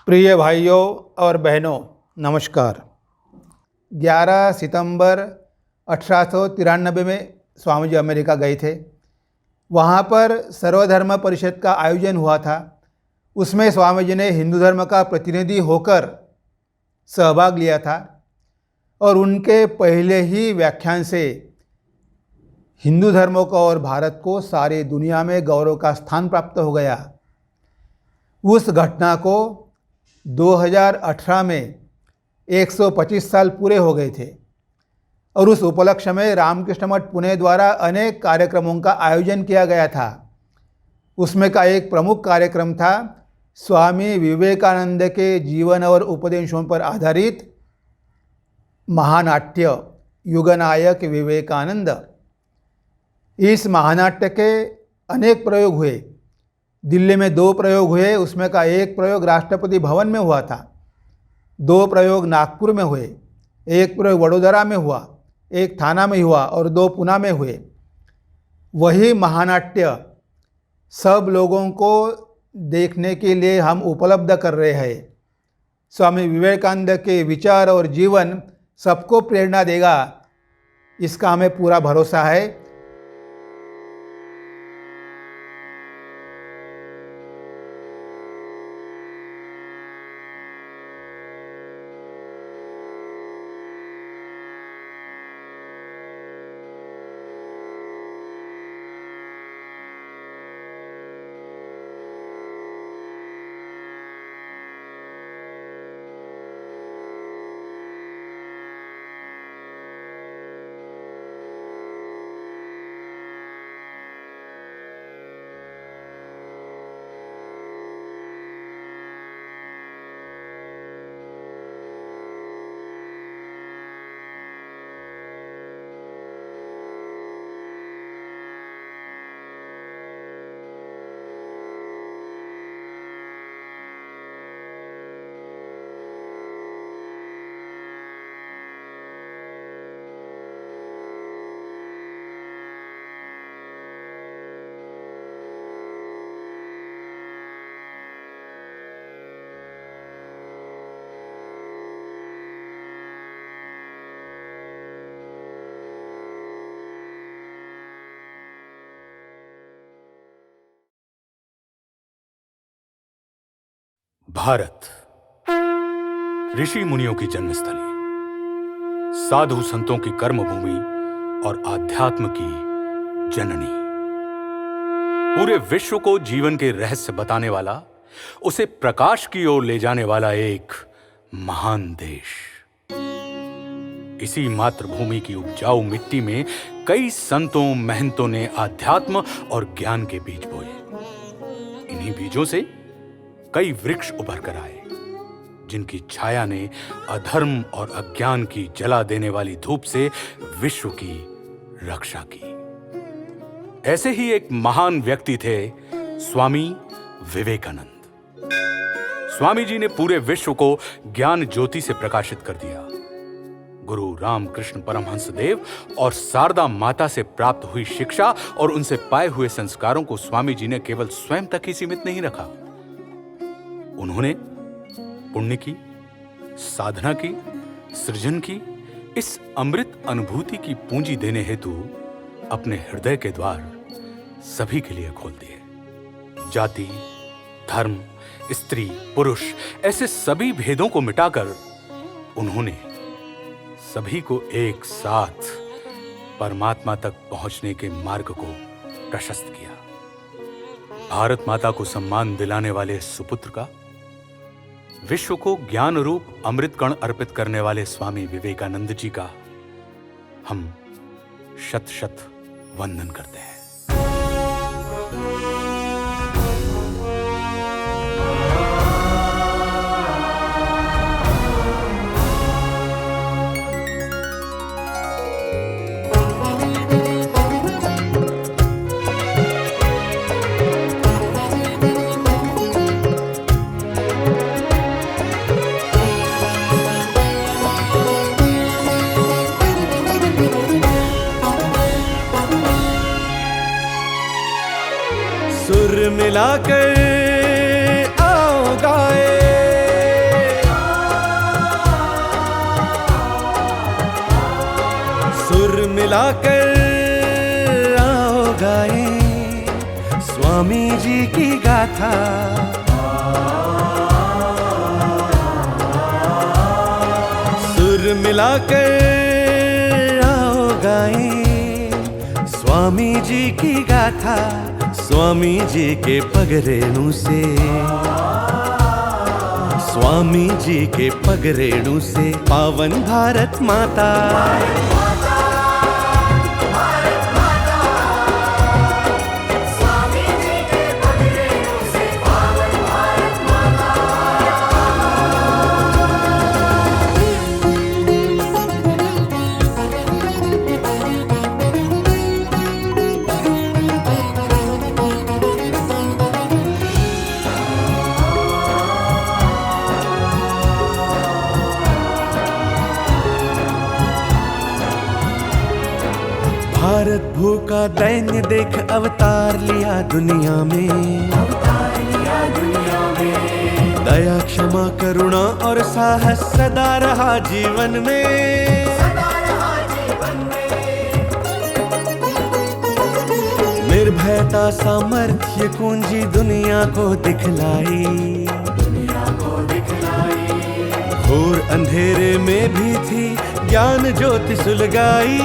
प्रिय भाइयों और बहनों, नमस्कार। 11 सितंबर 1893 में स्वामी जी अमेरिका गए थे। वहाँ पर सर्वधर्म परिषद का आयोजन हुआ था। उसमें स्वामी जी ने हिंदू धर्म का प्रतिनिधि होकर सहभाग लिया था और उनके पहले ही व्याख्यान से हिंदू धर्म को और भारत को सारी दुनिया में गौरव का स्थान प्राप्त हो गया। उस घटना को 2018 में 125 साल पूरे हो गए थे और उस उपलक्ष्य में रामकृष्ण मठ पुणे द्वारा अनेक कार्यक्रमों का आयोजन किया गया था। उसमें का एक प्रमुख कार्यक्रम था स्वामी विवेकानंद के जीवन और उपदेशों पर आधारित महानाट्य युगनायक विवेकानंद। इस महानाट्य के अनेक प्रयोग हुए। दिल्ली में 2 प्रयोग हुए। उसमें का एक प्रयोग राष्ट्रपति भवन में हुआ था, 2 प्रयोग नागपुर में हुए, एक प्रयोग वडोदरा में हुआ, एक थाना में हुआ और 2 पुणे में हुए। वही महानाट्य सब लोगों को देखने के लिए हम उपलब्ध कर रहे हैं। स्वामी विवेकानंद के विचार और जीवन सबको प्रेरणा देगा, इसका हमें पूरा भरोसा है। भारत ऋषि मुनियों की जन्मस्थली, साधु संतों की कर्मभूमि और आध्यात्म की जननी, पूरे विश्व को जीवन के रहस्य बताने वाला, उसे प्रकाश की ओर ले जाने वाला एक महान देश। इसी मातृभूमि की उपजाऊ मिट्टी में कई संतों महंतों ने आध्यात्म और ज्ञान के बीज बोए। इन्हीं बीजों से कई वृक्ष उभर कर आए, जिनकी छाया ने अधर्म और अज्ञान की जला देने वाली धूप से विश्व की रक्षा की। ऐसे ही एक महान व्यक्ति थे स्वामी विवेकानंद। स्वामी जी ने पूरे विश्व को ज्ञान ज्योति से प्रकाशित कर दिया। गुरु रामकृष्ण परमहंस देव और शारदा माता से प्राप्त हुई शिक्षा और उनसे पाए हुए संस्कारों को स्वामी जी ने केवल स्वयं तक ही सीमित नहीं रखा। उन्होंने पुण्य की, साधना की, सृजन की, इस अमृत अनुभूति की पूंजी देने हेतु अपने हृदय के द्वार सभी के लिए खोल दिए। जाति, धर्म, स्त्री, पुरुष, ऐसे सभी भेदों को मिटाकर उन्होंने सभी को एक साथ परमात्मा तक पहुंचने के मार्ग को प्रशस्त किया। भारत माता को सम्मान दिलाने वाले सुपुत्र का, विश्व को ज्ञान रूप अमृत कण अर्पित करने वाले स्वामी विवेकानंद जी का हम शत शत वंदन करते हैं। सुर मिलाकर आओ गाए, सुर मिलाकर आओ गाए स्वामी जी की गाथा। सुर मिलाकर आओ गाए स्वामी जी की गाथा। स्वामी जी के पगरेणु से, स्वामी जी के पगरेणु से पावन भारत माता। भारत भूखा दैन्य देख अवतार लिया दुनिया में। दया क्षमा करुणा और साहस सदा रहा जीवन में। निर्भयता सामर्थ्य कुंजी दुनिया को दिखलाई। घोर अंधेरे में भी थी ज्ञान ज्योति सुलगाई।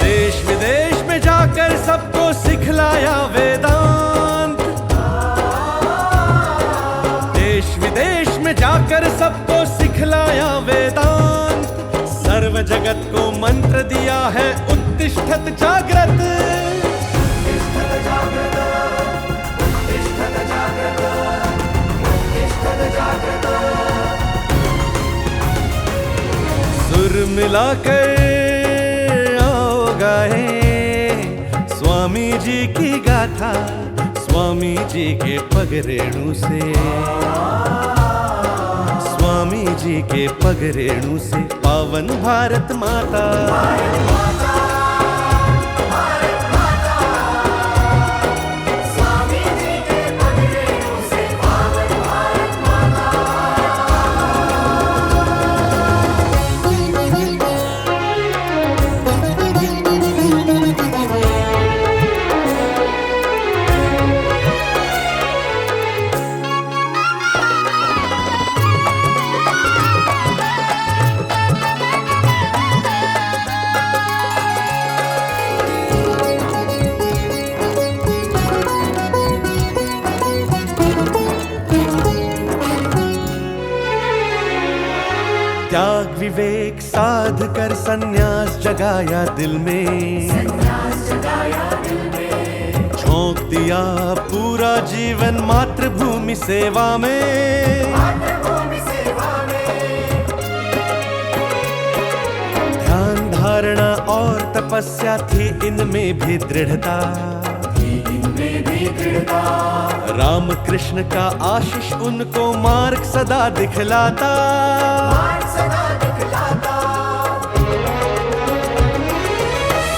देश विदेश में जाकर सबको सिखलाया वेदांत। देश विदेश में जाकर सबको सिखलाया वेदांत। सर्व जगत को मंत्र दिया है उत्तिष्ठत जागृत। सुर मिलाकर आओ गाए स्वामी जी की गाथा। स्वामी जी के पगरेणु से, स्वामी जी के पगरेणु से पावन भारत माता। त्याग विवेक साध कर संन्यास जगाया दिल में। झोंक दिया पूरा जीवन मातृभूमि सेवा में। ध्यान धारणा और तपस्या थी इनमें भी दृढ़ता। राम कृष्ण का आशीष उनको मार्ग सदा दिखलाता।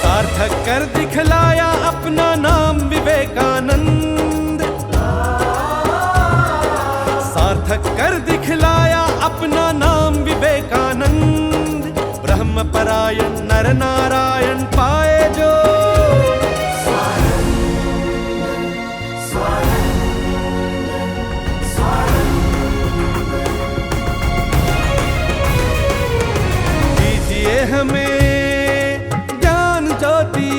सार्थक कर दिखलाया अपना नाम विवेकानंद। सार्थक कर दिखलाया अपना नाम विवेकानंद। ब्रह्म परायण नर नारायण पाए जो। दीजिए हमें ज्ञान ज्योति।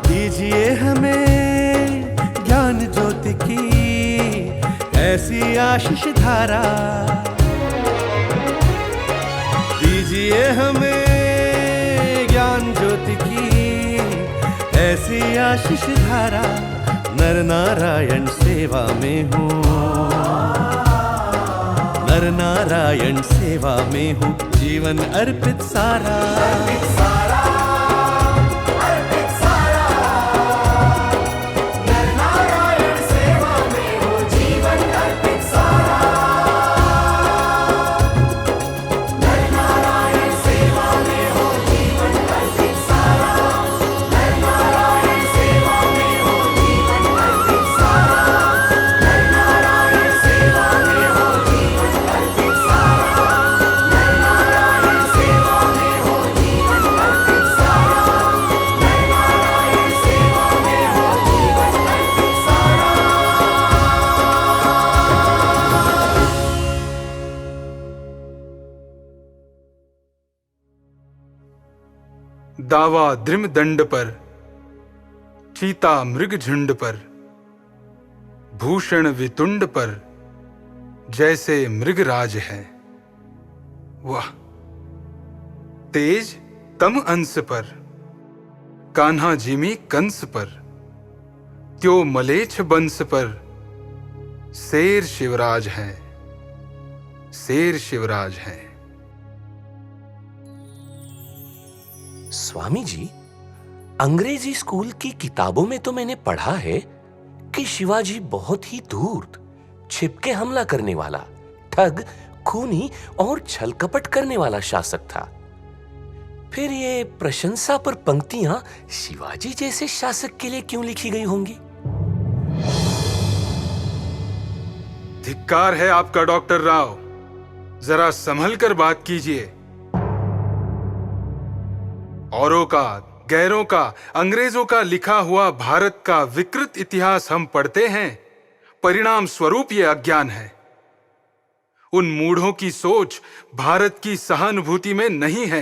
दीजिए हमें ज्ञान ज्योति की ऐसी आशीष धारा। दीजिए हमें ज्ञान ज्योति की ऐसी आशीष धारा। नर नारायण सेवा में हूँ, नर नारायण सेवा में हूँ जीवन अर्पित सारा। दावा द्रिम दंड पर, चीता मृग झुंड पर, भूषण वितुंड पर जैसे मृगराज है। वाह! तेज तम अंश पर, कान्हा जिमी कंस पर, त्यो मलेच्छ बंस पर शेर शिवराज है, शेर शिवराज है। स्वामी जी, अंग्रेजी स्कूल की किताबों में तो मैंने पढ़ा है कि शिवाजी बहुत ही धूर्त, छिपके हमला करने वाला, ठग, खूनी और छल कपट करने वाला शासक था। फिर ये प्रशंसा पर पंक्तियां शिवाजी जैसे शासक के लिए क्यों लिखी गई होंगी? धिक्कार है आपका डॉक्टर राव, जरा संभल कर बात कीजिए। औरों का, गैरों का, अंग्रेजों का लिखा हुआ भारत का विकृत इतिहास हम पढ़ते हैं, परिणाम स्वरूप ये अज्ञान है। उन मूढ़ों की सोच भारत की सहानुभूति में नहीं है।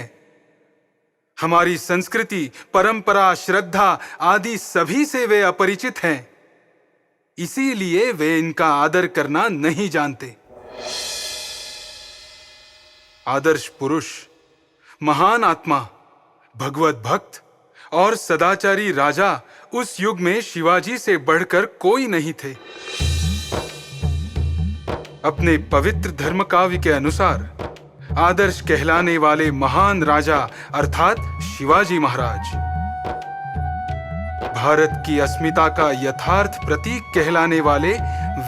हमारी संस्कृति, परंपरा, श्रद्धा आदि सभी से वे अपरिचित हैं, इसीलिए वे इनका आदर करना नहीं जानते। आदर्श पुरुष, महान आत्मा, भगवत भक्त और सदाचारी राजा उस युग में शिवाजी से बढ़कर कोई नहीं थे। अपने पवित्र धर्म काव्य के अनुसार आदर्श कहलाने वाले महान राजा अर्थात शिवाजी महाराज, भारत की अस्मिता का यथार्थ प्रतीक कहलाने वाले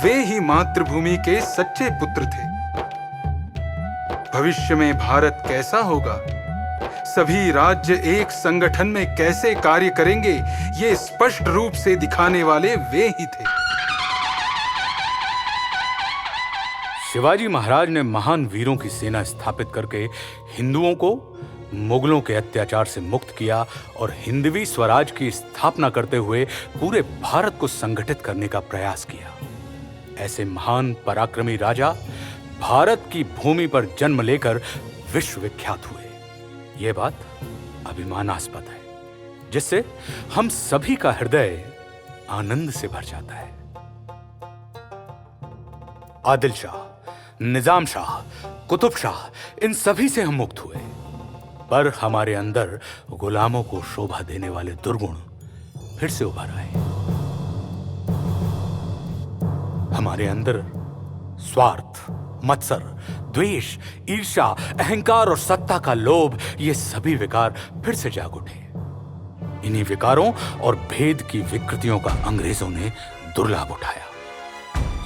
वे ही मातृभूमि के सच्चे पुत्र थे। भविष्य में भारत कैसा होगा, सभी राज्य एक संगठन में कैसे कार्य करेंगे, ये स्पष्ट रूप से दिखाने वाले वे ही थे। शिवाजी महाराज ने महान वीरों की सेना स्थापित करके हिंदुओं को मुगलों के अत्याचार से मुक्त किया और हिंदवी स्वराज की स्थापना करते हुए पूरे भारत को संगठित करने का प्रयास किया। ऐसे महान पराक्रमी राजा भारत की भूमि पर जन्म लेकर विश्वविख्यात हुए। यह बात अभिमानास्पद है, जिससे हम सभी का हृदय आनंद से भर जाता है। आदिल शाह, निजाम शाह, कुतुब शाह, इन सभी से हम मुक्त हुए, पर हमारे अंदर गुलामों को शोभा देने वाले दुर्गुण फिर से उभर आए। हमारे अंदर स्वार्थ, मत्सर, द्वेष, ईर्ष्या, अहंकार और सत्ता का लोभ, ये सभी विकार फिर से जाग उठे। इन्हीं विकारों और भेद की विकृतियों का अंग्रेजों ने दुर्लाभ उठाया।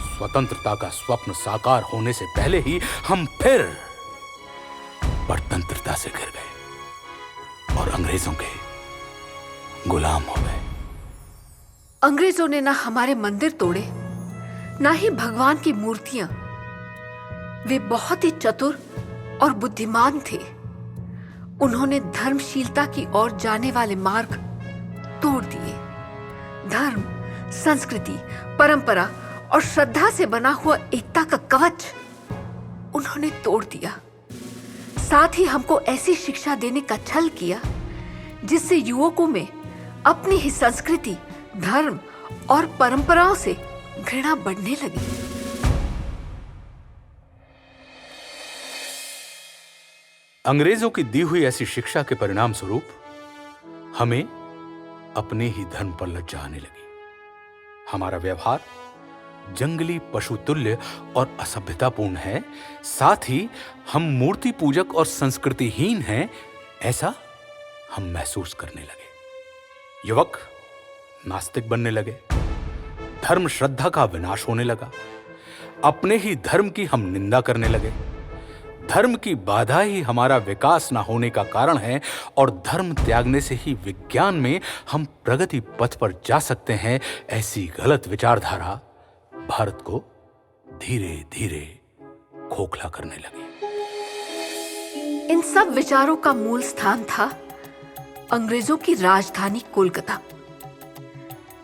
स्वतंत्रता का स्वप्न साकार होने से पहले ही हम फिर परतंत्रता से घिर गए और अंग्रेजों के गुलाम हो गए। अंग्रेजों ने ना हमारे मंदिर तोड़े, ना ही भगवान की मूर्तियां। वे बहुत ही चतुर और बुद्धिमान थे। उन्होंने धर्मशीलता की ओर जाने वाले मार्ग तोड़ दिए। धर्म, संस्कृति, परंपरा और श्रद्धा से बना हुआ एकता का कवच उन्होंने तोड़ दिया। साथ ही हमको ऐसी शिक्षा देने का छल किया जिससे युवकों में अपनी ही संस्कृति, धर्म और परंपराओं से घृणा बढ़ने लगी। अंग्रेजों की दी हुई ऐसी शिक्षा के परिणाम स्वरूप हमें अपने ही धर्म पर लज्जा आने लगी। हमारा व्यवहार जंगली पशु तुल्य और असभ्यतापूर्ण है, साथ ही हम मूर्ति पूजक और संस्कृतिहीन हैं, ऐसा हम महसूस करने लगे। युवक नास्तिक बनने लगे, धर्म श्रद्धा का विनाश होने लगा, अपने ही धर्म की हम निंदा करने लगे। धर्म की बाधा ही हमारा विकास ना होने का कारण है और धर्म त्यागने से ही विज्ञान में हम प्रगति पथ पर जा सकते हैं, ऐसी गलत विचारधारा भारत को धीरे धीरे खोखला करने लगी। इन सब विचारों का मूल स्थान था अंग्रेजों की राजधानी कोलकाता।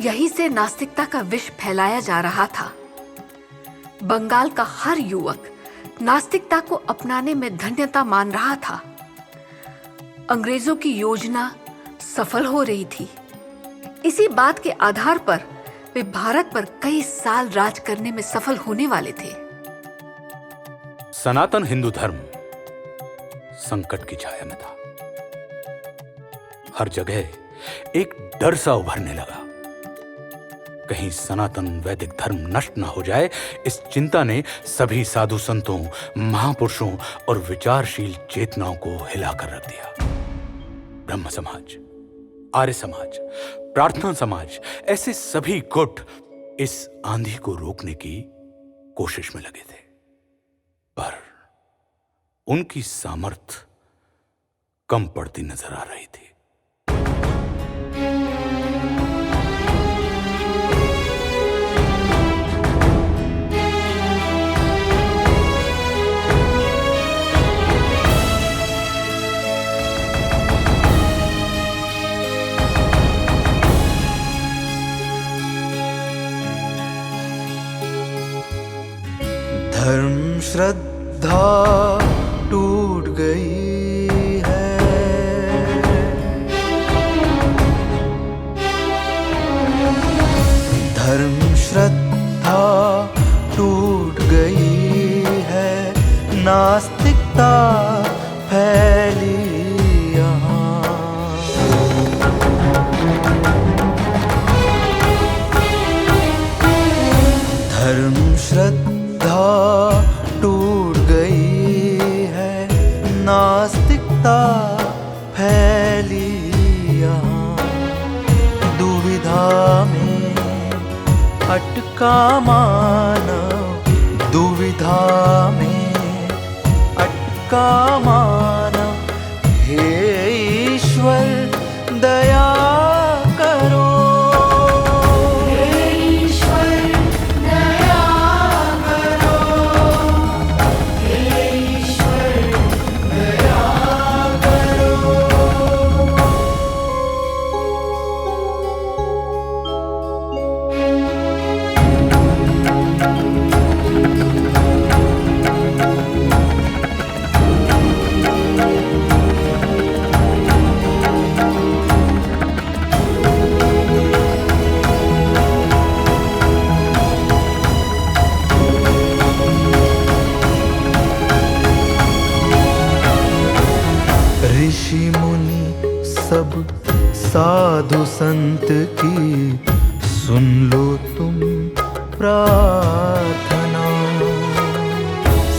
यहीं से नास्तिकता का विष फैलाया जा रहा था। बंगाल का हर युवक नास्तिकता को अपनाने में धन्यता मान रहा था। अंग्रेजों की योजना सफल हो रही थी। इसी बात के आधार पर वे भारत पर कई साल राज करने में सफल होने वाले थे। सनातन हिंदू धर्म संकट की छाया में था। हर जगह एक डर सा उभरने लगा, कहीं सनातन वैदिक धर्म नष्ट ना हो जाए। इस चिंता ने सभी साधु संतों, महापुरुषों और विचारशील चेतनाओं को हिलाकर रख दिया। ब्रह्म समाज, आर्य समाज, प्रार्थना समाज, ऐसे सभी गुट इस आंधी को रोकने की कोशिश में लगे थे, पर उनकी सामर्थ्य कम पड़ती नजर आ रही थी। धर्म श्रद्धा टूट गई है, धर्म श्रद्धा टूट गई है, नास्तिकता फैली यहाँ। धर्म श्रद्धा टूट गई है, नास्तिकता फैली यहाँ। दुविधा में अटका मानव, दुविधा में अटका मानव, हे ईश्वर दया करो। ऋषि मुनि सब साधु संत की सुन लो तुम प्रार्थना,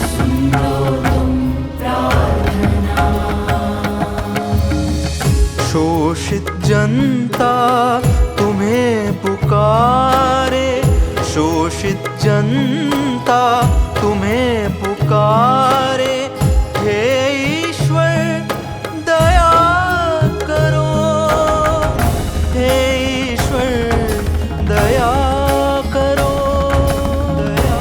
सुन लो तुम प्रार्थना। शोषित जनता तुम्हें पुकारे, शोषित जनता तुम्हें पुकारे, हे ईश्वर दया करो, हे ईश्वर दया करो, दया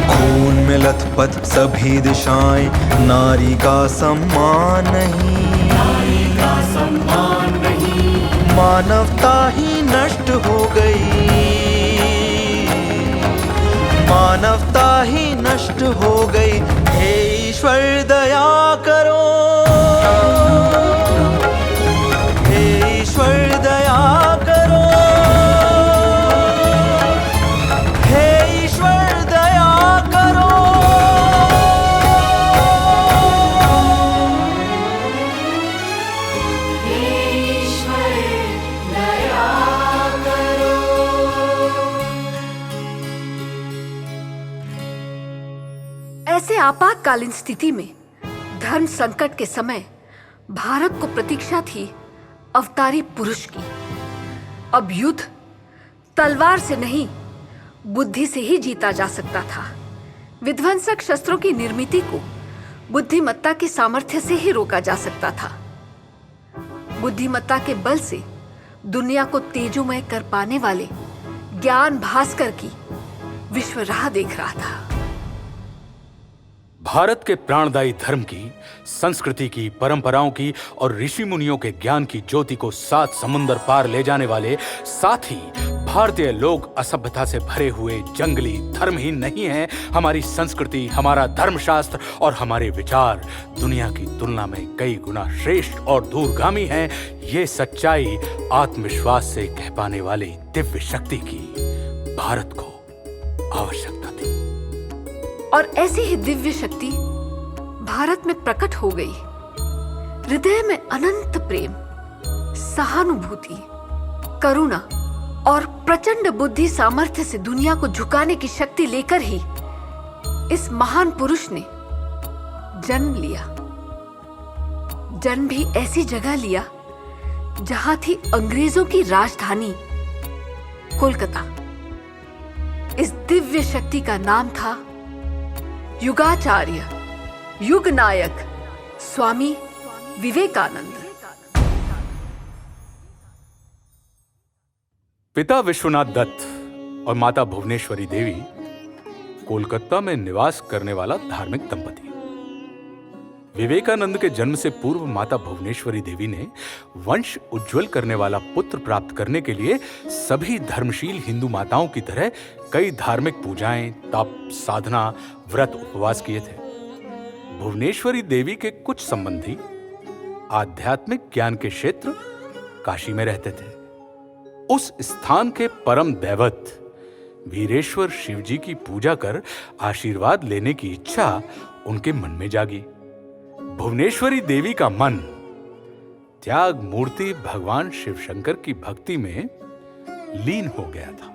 खून में लथपथ सभी दिशाएं, नारी का सम्मान नहीं, नारी का सम्मान नहीं। मानवता ही नष्ट हो गई, मानवता ही नष्ट हो गई, हे ईश्वर दया करो, हे ईश्वर दया करो, हे ईश्वर दया करो। ऐसे आपातकालीन स्थिति में, धर्म संकट के समय भारत को प्रतीक्षा थी अवतारी पुरुष की। अब युद्ध तलवार से नहीं, बुद्धि से ही जीता जा सकता था। विध्वंसक शस्त्रों की निर्मित को बुद्धिमत्ता के सामर्थ्य से ही रोका जा सकता था। बुद्धिमत्ता के बल से दुनिया को तेजोमय कर पाने वाले ज्ञान भास्कर की विश्व राह देख रहा था। भारत के प्राणदायी धर्म की, संस्कृति की, परंपराओं की और ऋषि मुनियों के ज्ञान की ज्योति को 7 समुंदर पार ले जाने वाले, साथ ही भारतीय लोग असभ्यता से भरे हुए जंगली धर्महीन नहीं हैं। हमारी संस्कृति, हमारा धर्मशास्त्र और हमारे विचार दुनिया की तुलना में कई गुना श्रेष्ठ और दूरगामी हैं। ये सच्चाई आत्मविश्वास से कह पाने वाली दिव्य शक्ति की भारत को आवश्यकता थी। और ऐसी ही दिव्य शक्ति भारत में प्रकट हो गई। हृदय में अनंत प्रेम, सहानुभूति, करुणा और प्रचंड बुद्धि सामर्थ्य से दुनिया को झुकाने की शक्ति लेकर ही इस महान पुरुष ने जन्म लिया। जन्म भी ऐसी जगह लिया जहां थी अंग्रेजों की राजधानी कोलकाता। इस दिव्य शक्ति का नाम था युगाचार्य, युग नायक स्वामी विवेकानंद। पिता विश्वनाथ दत्त और माता भुवनेश्वरी देवी कोलकाता में निवास करने वाला धार्मिक दंपति। विवेकानंद के जन्म से पूर्व माता भुवनेश्वरी देवी ने वंश उज्जवल करने वाला पुत्र प्राप्त करने के लिए सभी धर्मशील हिंदू माताओं की तरह कई धार्मिक पूजाएं, तप, साधना, व्रत, उपवास किए थे। भुवनेश्वरी देवी के कुछ संबंधी आध्यात्मिक ज्ञान के क्षेत्र काशी में रहते थे। उस स्थान के परम दैवत वीरेश्वर शिवजी की पूजा कर आशीर्वाद लेने की इच्छा उनके मन में जागी। भुवनेश्वरी देवी का मन त्याग मूर्ति भगवान शिव शंकर की भक्ति में लीन हो गया था।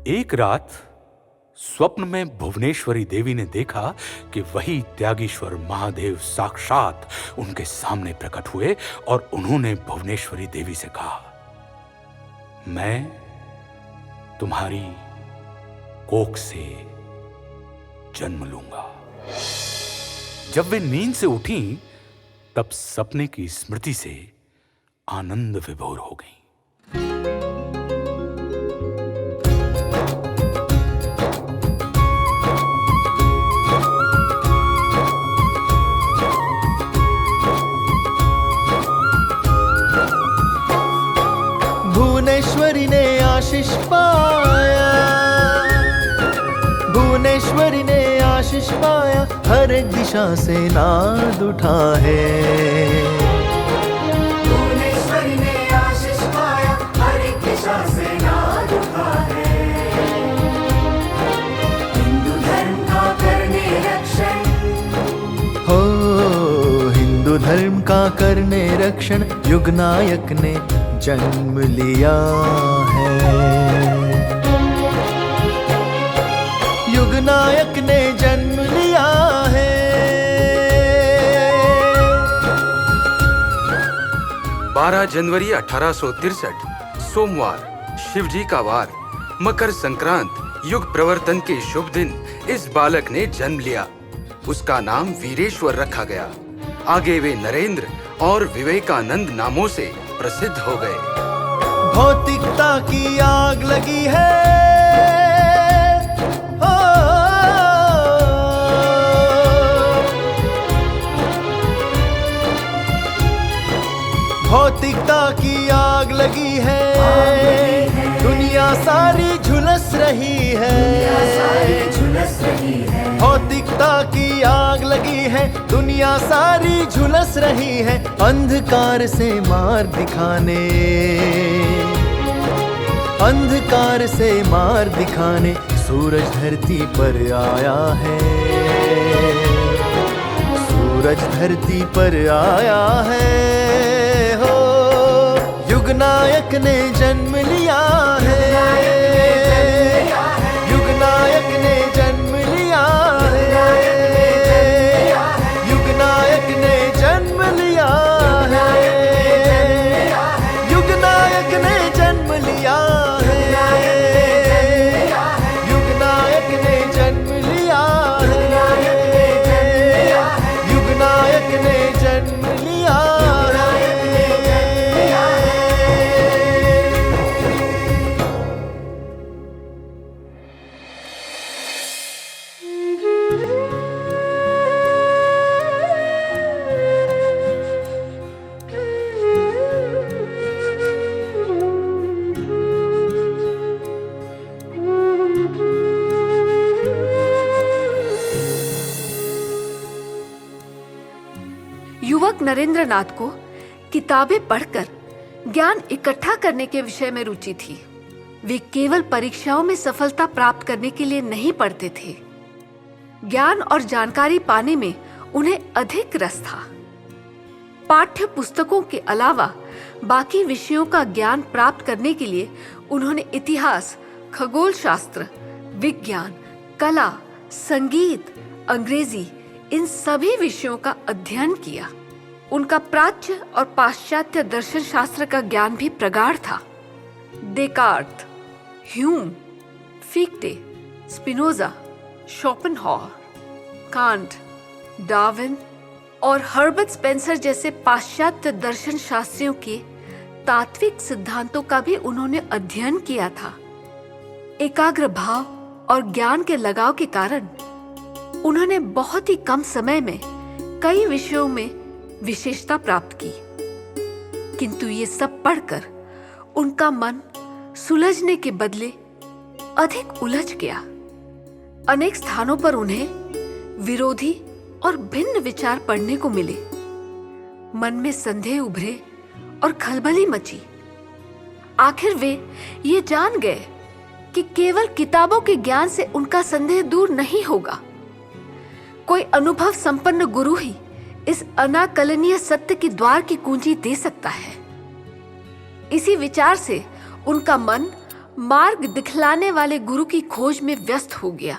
एक रात स्वप्न में भुवनेश्वरी देवी ने देखा कि वही त्यागीश्वर महादेव साक्षात उनके सामने प्रकट हुए और उन्होंने भुवनेश्वरी देवी से कहा, मैं तुम्हारी कोख से जन्म लूंगा। जब वे नींद से उठी तब सपने की स्मृति से आनंद विभोर हो गई। भुवनेश्वरी ने आशीष पाया, भुवनेश्वरी ने आशीष पाया, हर एक दिशा से नाद उठा है। भुवनेश्वरी ने आशीष पाया, हर एक दिशा से नाद उठा है। हिंदू धर्म का करने रक्षण, हो हिंदू धर्म का करने रक्षण युगनायक ने जन्म लिया है। युगनायक ने जन्म लिया है। 12 जनवरी 1863 सोमवार, शिवजी का वार, मकर संक्रांत, युग प्रवर्तन के शुभ दिन इस बालक ने जन्म लिया। उसका नाम वीरेश्वर रखा गया। आगे वे नरेंद्र और विवेकानंद नामों से प्रसिद्ध हो गए। भौतिकता की आग लगी है, ओ, भौतिकता की आग लगी है, दुनिया सारी झुलस रही है। भौतिकता की आग लगी है, दुनिया सारी झुलस रही है। अंधकार से मार्ग दिखाने, अंधकार से मार्ग दिखाने सूरज धरती पर आया है। सूरज धरती पर आया है। हो युगनायक ने जन्म लिया है। युगनायक ने जन्म लिया है। युगनायक ने जन्म लिया है। युगनायक ने जन्म लिया है। युगनायक ने जन्म लिया है। युगनायक ने जन्म लिया है। युवक नरेंद्र नाथ को किताबें पढ़कर ज्ञान इकट्ठा करने के विषय में रुचि थी। वे केवल परीक्षाओं में सफलता प्राप्त करने के लिए नहीं पढ़ते थे। ज्ञान और जानकारी पाने में उन्हें अधिक रस था। पाठ्य पुस्तकों के अलावा बाकी विषयों का ज्ञान प्राप्त करने के लिए उन्होंने इतिहास, खगोल शास्त्र, विज्ञान, कला, संगीत, अंग्रेजी इन सभी विषयों का अध्ययन किया। उनका प्राच्य और पाश्चात्य दर्शन शास्त्र का ज्ञान भी प्रगाढ़ था। Descartes, Hume, Fichte, Spinoza, Schopenhauer, Kant, Darwin और हर्बर्ट स्पेंसर जैसे पाश्चात्य दर्शन शास्त्रियों के तात्विक सिद्धांतों का भी उन्होंने अध्ययन किया था। एकाग्र भाव और ज्ञान के लगाव के कारण उन्होंने बहुत ही कम समय में कई विषयों में विशेषता प्राप्त की। किंतु ये सब पढ़कर उनका मन सुलझने के बदले अधिक उलझ गया। अनेक स्थानों पर उन्हें विरोधी और भिन्न विचार पढ़ने को मिले। मन में संदेह उभरे और खलबली मची। आखिर वे ये जान गए कि केवल किताबों के ज्ञान से उनका संदेह दूर नहीं होगा। कोई अनुभव संपन्न गुरु ही इस अनाकलनीय सत्य की द्वार की कुंजी दे सकता है। इसी विचार से उनका मन मार्ग दिखलाने वाले गुरु की खोज में व्यस्त हो गया।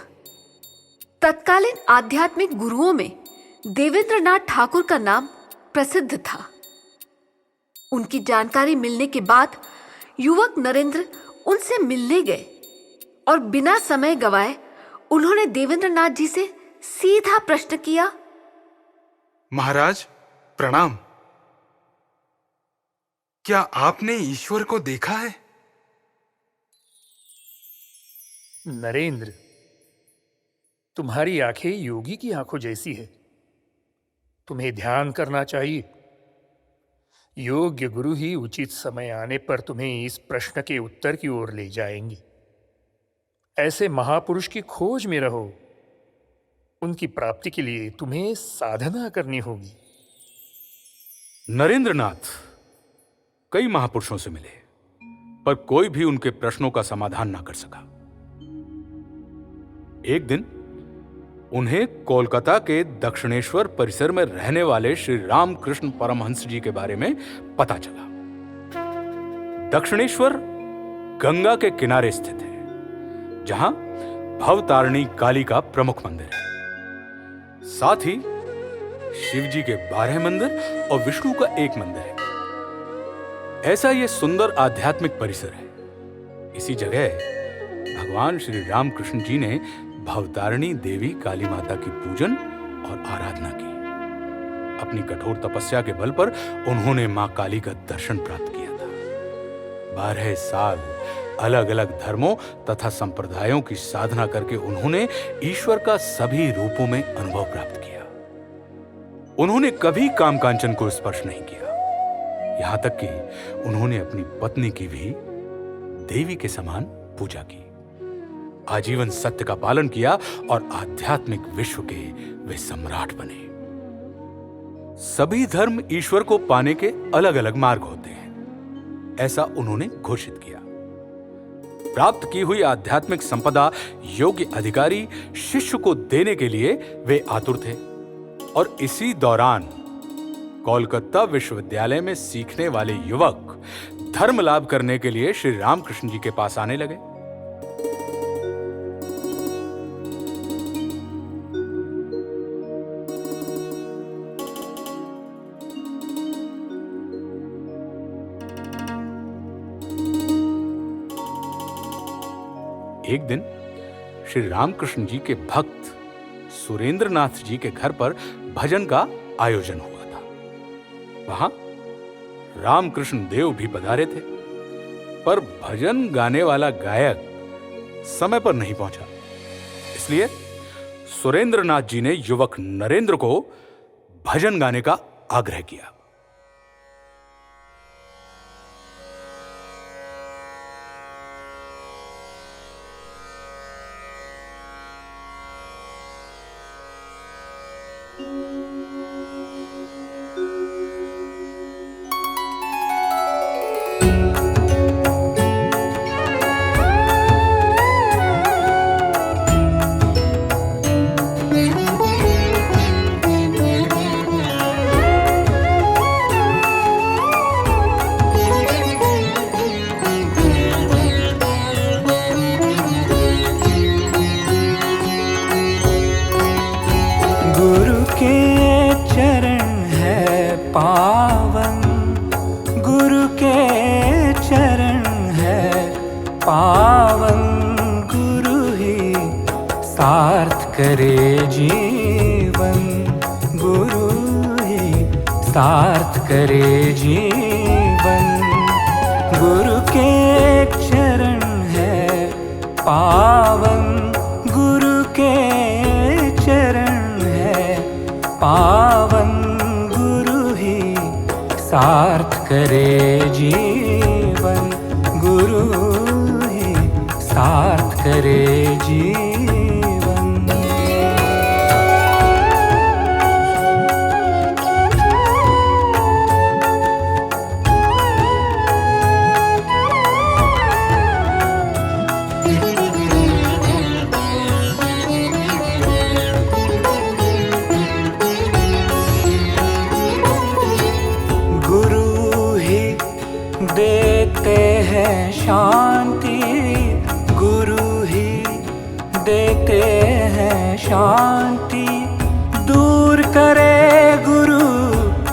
तत्कालीन आध्यात्मिक गुरुओं में देवेंद्रनाथ ठाकुर का नाम प्रसिद्ध था। उनकी जानकारी मिलने के बाद युवक नरेंद्र उनसे मिलने गए और बिना समय गवाए उन्होंने देवेंद्रनाथ जी से सीधा प्रश्न किया। महाराज प्रणाम। क्या आपने ईश्वर को देखा है? नरेंद्र, तुम्हारी आंखें योगी की आंखों जैसी है। तुम्हें ध्यान करना चाहिए। योग्य गुरु ही उचित समय आने पर तुम्हें इस प्रश्न के उत्तर की ओर ले जाएंगे। ऐसे महापुरुष की खोज में रहो। उनकी प्राप्ति के लिए तुम्हें साधना करनी होगी। नरेंद्रनाथ कई महापुरुषों से मिले, पर कोई भी उनके प्रश्नों का समाधान ना कर सका। एक दिन उन्हें कोलकाता के दक्षिणेश्वर परिसर में रहने वाले श्री रामकृष्ण परमहंस जी के बारे में पता चला। दक्षिणेश्वर गंगा के किनारे स्थित है, जहां भवतारिणी काली का प्रमुख मंदिर है। साथ ही शिव जी के 12 मंदिर और विष्णु का एक मंदिर है। ऐसा यह सुंदर आध्यात्मिक परिसर है। इसी जगह भगवान श्री रामकृष्ण जी ने भवतारिणी देवी काली माता की पूजन और आराधना की। अपनी कठोर तपस्या के बल पर उन्होंने मां काली का दर्शन प्राप्त किया था। 12 साल अलग अलग धर्मों तथा संप्रदायों की साधना करके उन्होंने ईश्वर का सभी रूपों में अनुभव प्राप्त किया। उन्होंने कभी काम कांचन को स्पर्श नहीं किया। यहां तक कि उन्होंने अपनी पत्नी की भी देवी के समान पूजा की। आजीवन सत्य का पालन किया और आध्यात्मिक विश्व के वे सम्राट बने। सभी धर्म ईश्वर को पाने के अलग अलग मार्ग होते हैं, ऐसा उन्होंने घोषित किया। प्राप्त की हुई आध्यात्मिक संपदा योग्य अधिकारी शिष्य को देने के लिए वे आतुर थे। और इसी दौरान कोलकाता विश्वविद्यालय में सीखने वाले युवक धर्म लाभ करने के लिए श्री रामकृष्ण जी के पास आने लगे। एक दिन श्री रामकृष्ण जी के भक्त सुरेंद्रनाथ जी के घर पर भजन का आयोजन हुआ था। वहां रामकृष्ण देव भी पधारे थे, पर भजन गाने वाला गायक समय पर नहीं पहुंचा। इसलिए सुरेंद्रनाथ जी ने युवक नरेंद्र को भजन गाने का आग्रह किया। करे जीवन गुरु ही सार्थ करे जीवन। गुरु के चरण है पावन, गुरु के चरण है पावन। गुरु ही सार्थ करे जीवन, गुरु ही सार्थ करे जीवन। देते हैं शांति देते हैं शांति, दूर करे गुरु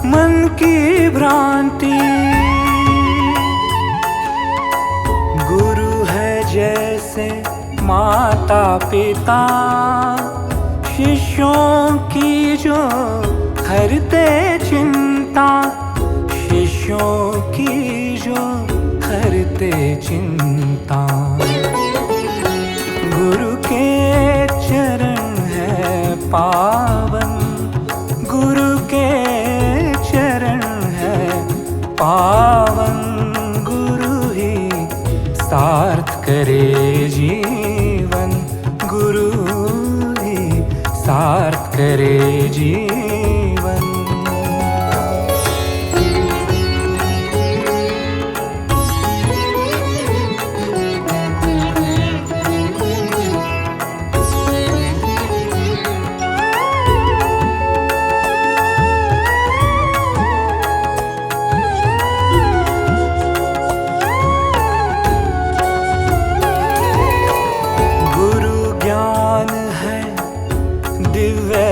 मन की भ्रांति। गुरु है जैसे माता पिता, शिष्यों की जो हरते चिंता, शिष्यों की जो हरते चिंता। गुरु के चरण है पावन, गुरु के चरण है पावन। गुरु ही सार्थ करे जीवन, गुरु ही सार्थ करे जीवन।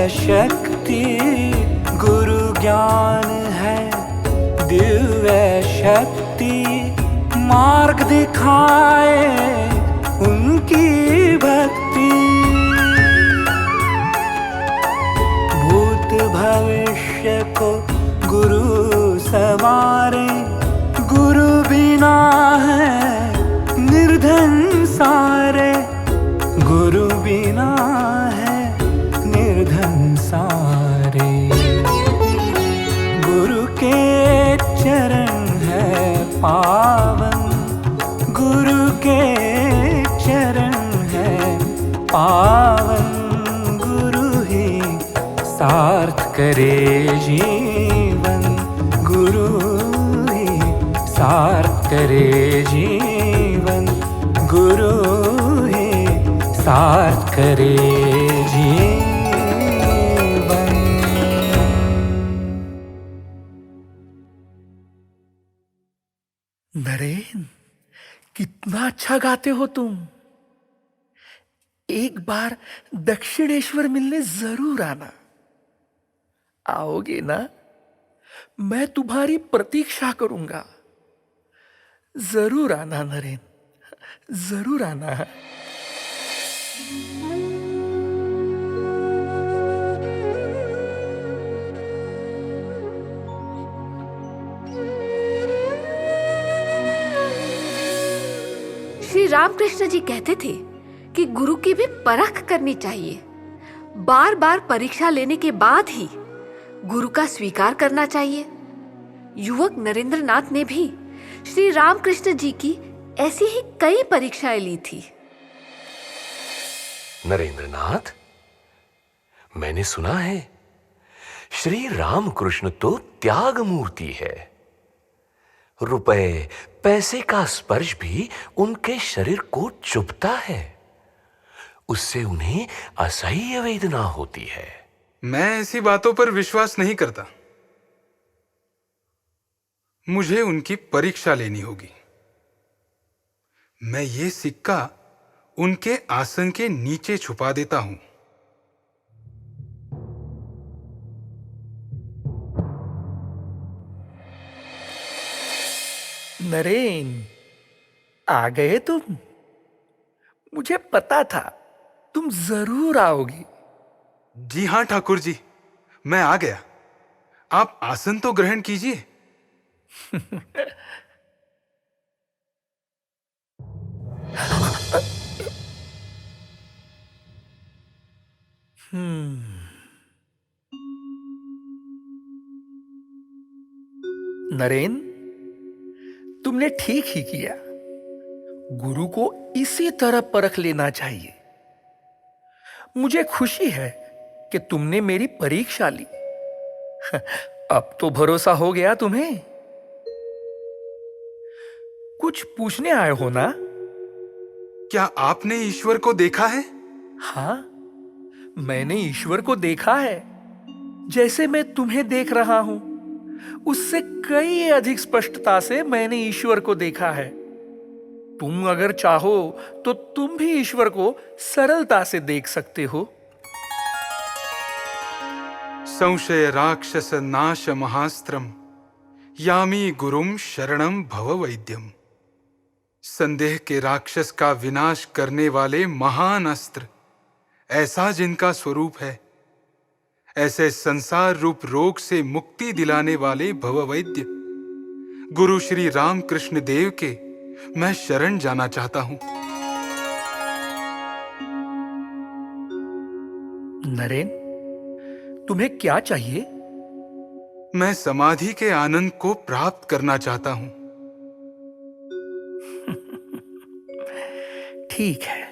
शक्ति, गुरु ज्ञान है दिव्य शक्ति, मार्ग दिखाए उनकी भक्ति। भूत भविष्य को गुरु सवारे, गुरु बिना है निर्धन सारे, गुरु बिना है निर्धन सारे। गुरु के चरण है पावन, गुरु के चरण है पावन। गुरु ही सार्थ करे जीवन, गुरु ही सार्थ करे जीवन, गुरु ही सार्थ करे जीवन। नरेन, कितना अच्छा गाते हो तुम। एक बार दक्षिणेश्वर मिलने जरूर आना। आओगे ना? मैं तुम्हारी प्रतीक्षा करूंगा। जरूर आना नरेन, जरूर आना। श्री रामकृष्ण जी कहते थे कि गुरु की भी परख करनी चाहिए। बार बार परीक्षा लेने के बाद ही गुरु का स्वीकार करना चाहिए। युवक नरेंद्र नाथ ने भी श्री रामकृष्ण जी की ऐसी ही कई परीक्षाएं ली थी। नरेंद्र नाथ, मैंने सुना है श्री रामकृष्ण तो त्याग मूर्ति है। रुपए पैसे का स्पर्श भी उनके शरीर को चुभता है, उससे उन्हें असह्य वेदना होती है। मैं ऐसी बातों पर विश्वास नहीं करता। मुझे उनकी परीक्षा लेनी होगी। मैं ये सिक्का उनके आसन के नीचे छुपा देता हूं। नरेन, आ गए तुम। मुझे पता था तुम जरूर आओगे। जी हां ठाकुर जी, मैं आ गया। आप आसन तो ग्रहण कीजिए। नरेन, तुमने ठीक ही किया। गुरु को इसी तरह परख लेना चाहिए। मुझे खुशी है कि तुमने मेरी परीक्षा ली। अब तो भरोसा हो गया तुम्हें। कुछ पूछने आए हो ना? क्या आपने ईश्वर को देखा है? हाँ, मैंने ईश्वर को देखा है। जैसे मैं तुम्हें देख रहा हूं, उससे कई अधिक स्पष्टता से मैंने ईश्वर को देखा है। तुम अगर चाहो तो तुम भी ईश्वर को सरलता से देख सकते हो। संशय राक्षस नाश महास्त्रम यामी गुरुम शरणम भव वैद्यम। संदेह के राक्षस का विनाश करने वाले महान अस्त्र, ऐसा जिनका स्वरूप है, ऐसे संसार रूप रोग से मुक्ति दिलाने वाले भववैद्य गुरु श्री रामकृष्ण देव के मैं शरण जाना चाहता हूं। नरेन, तुम्हें क्या चाहिए? मैं समाधि के आनंद को प्राप्त करना चाहता हूं। ठीक है।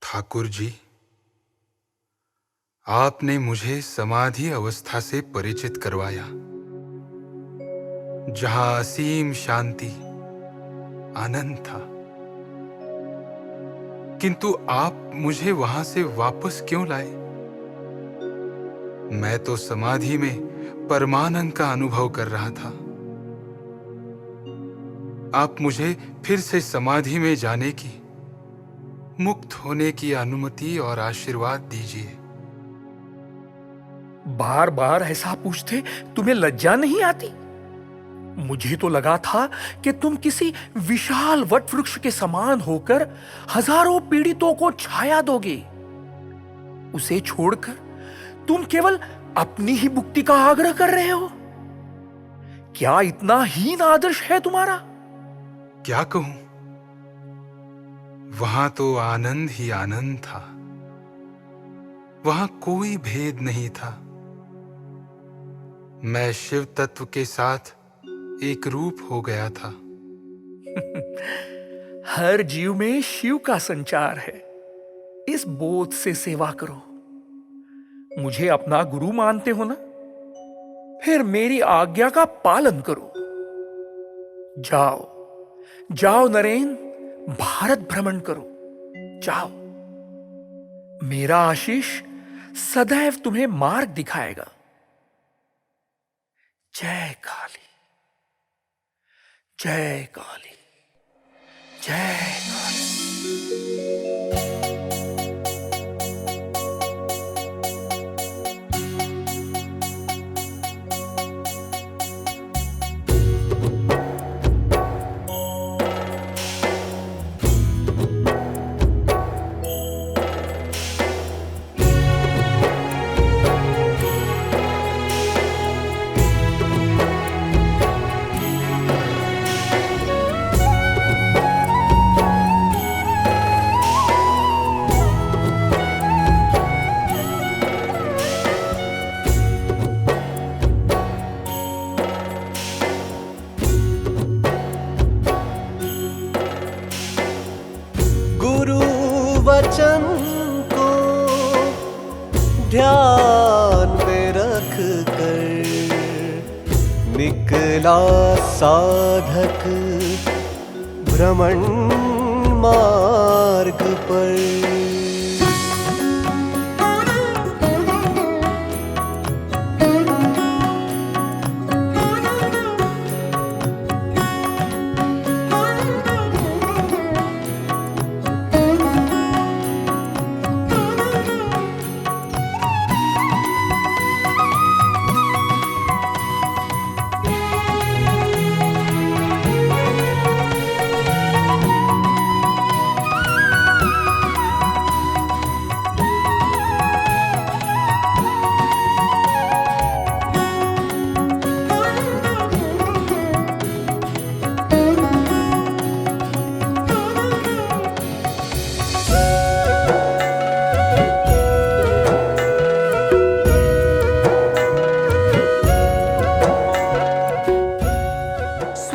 ठाकुर जी, आपने मुझे समाधि अवस्था से परिचित करवाया, जहां असीम शांति आनंद था। किंतु आप मुझे वहां से वापस क्यों लाए? मैं तो समाधि में परमानंद का अनुभव कर रहा था। आप मुझे फिर से समाधि में जाने की, मुक्त होने की अनुमति और आशीर्वाद दीजिए। बार बार ऐसा पूछते तुम्हें लज्जा नहीं आती? मुझे तो लगा था कि तुम किसी विशाल वट वृक्ष के समान होकर हजारों पीड़ितों को छाया दोगे। उसे छोड़कर तुम केवल अपनी ही मुक्ति का आग्रह कर रहे हो। क्या इतना हीन आदर्श है तुम्हारा? क्या कहूं, वहां तो आनंद ही आनंद था। वहां कोई भेद नहीं था। मैं शिव तत्व के साथ एक रूप हो गया था। हर जीव में शिव का संचार है, इस बोध से सेवा करो। मुझे अपना गुरु मानते हो ना? फिर मेरी आज्ञा का पालन करो। जाओ जाओ नरेन, भारत भ्रमण करो। जाओ, मेरा आशीष सदैव तुम्हें मार्ग दिखाएगा। जय काली, जय काली, जय काली। वचन को ध्यान में रख कर निकला साधक भ्रमण मार्ग पर।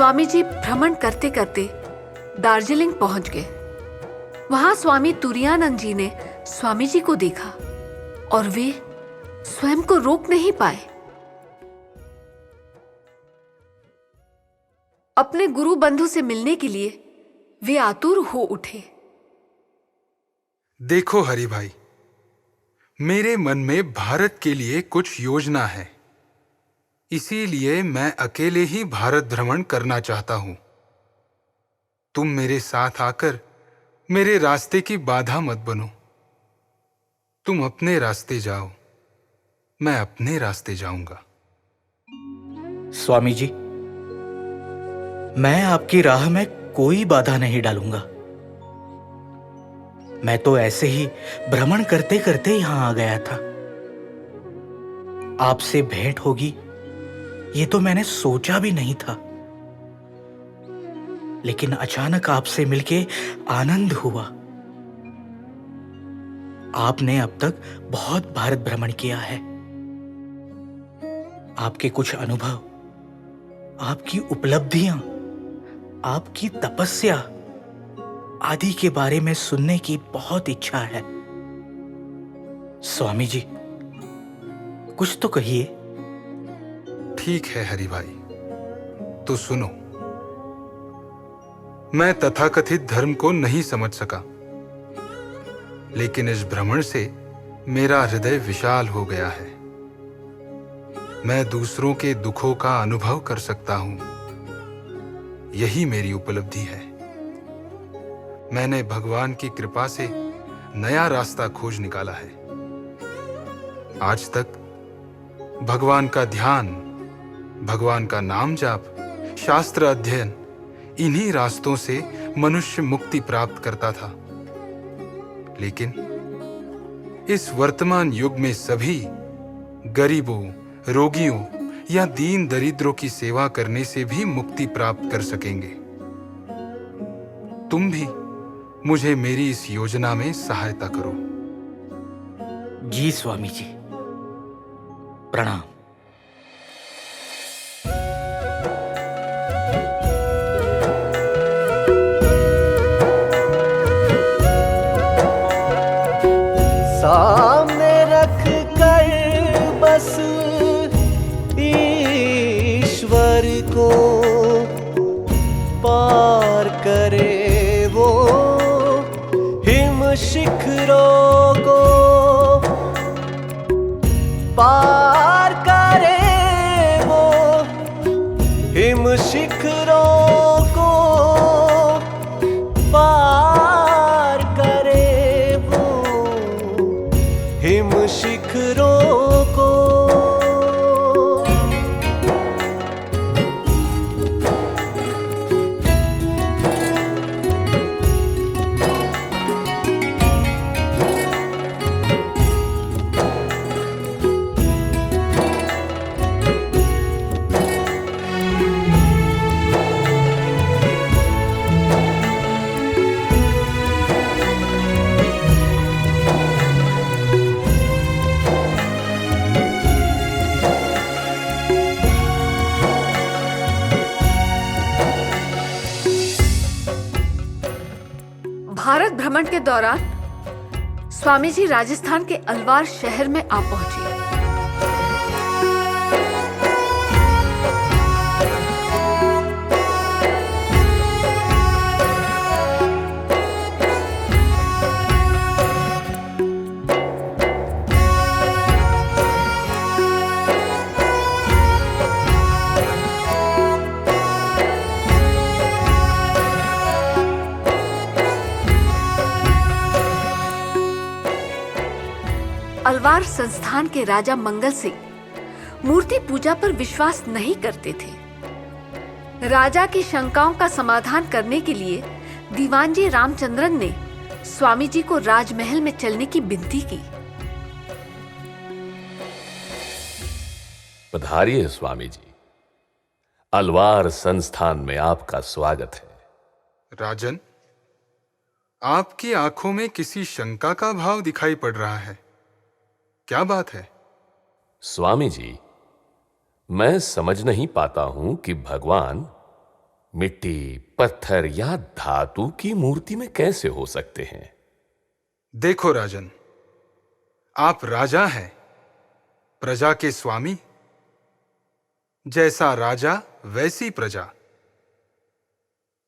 स्वामी जी भ्रमण करते करते दार्जिलिंग पहुंच गए। वहां स्वामी तुरायानंद जी ने स्वामी जी को देखा और वे स्वयं को रोक नहीं पाए। अपने गुरु बंधु से मिलने के लिए वे आतुर हो उठे। देखो हरि भाई, मेरे मन में भारत के लिए कुछ योजना है, इसीलिए मैं अकेले ही भारत भ्रमण करना चाहता हूं। तुम मेरे साथ आकर मेरे रास्ते की बाधा मत बनो। तुम अपने रास्ते जाओ, मैं अपने रास्ते जाऊंगा। स्वामी जी, मैं आपकी राह में कोई बाधा नहीं डालूंगा। मैं तो ऐसे ही भ्रमण करते करते यहां आ गया था। आपसे भेंट होगी ये तो मैंने सोचा भी नहीं था, लेकिन अचानक आपसे मिलके आनंद हुआ। आपने अब तक बहुत भारत भ्रमण किया है। आपके कुछ अनुभव, आपकी उपलब्धियां, आपकी तपस्या आदि के बारे में सुनने की बहुत इच्छा है। स्वामी जी, कुछ तो कहिए। ठीक है हरि भाई, तो सुनो। मैं तथाकथित धर्म को नहीं समझ सका, लेकिन इस भ्रमण से मेरा हृदय विशाल हो गया है। मैं दूसरों के दुखों का अनुभव कर सकता हूं, यही मेरी उपलब्धि है। मैंने भगवान की कृपा से नया रास्ता खोज निकाला है। आज तक भगवान का ध्यान, भगवान का नाम जाप, शास्त्र अध्ययन, इन्हीं रास्तों से मनुष्य मुक्ति प्राप्त करता था। लेकिन इस वर्तमान युग में सभी गरीबों, रोगियों या दीन दरिद्रों की सेवा करने से भी मुक्ति प्राप्त कर सकेंगे। तुम भी मुझे मेरी इस योजना में सहायता करो। जी स्वामी जी, प्रणाम। सामने रख कर बस ईश्वर को पार करे वो हिम शिखरों को पार करे वो हिम शिखरों को पार करे वो हिम शिखरों को। भारत भ्रमण के दौरान स्वामी जी राजस्थान के अलवार शहर में आ पहुंचे। अलवार संस्थान के राजा मंगल सिंह मूर्ति पूजा पर विश्वास नहीं करते थे। राजा की शंकाओं का समाधान करने के लिए दीवान जी रामचंद्रन ने स्वामी जी को राजमहल में चलने की विनती की। पधारिए स्वामी जी, अलवार संस्थान में आपका स्वागत है। राजन, आपकी आंखों में किसी शंका का भाव दिखाई पड़ रहा है, क्या बात है? स्वामी जी, मैं समझ नहीं पाता हूं कि भगवान मिट्टी, पत्थर या धातु की मूर्ति में कैसे हो सकते हैं? देखो राजन, आप राजा हैं, प्रजा के स्वामी। जैसा राजा वैसी प्रजा।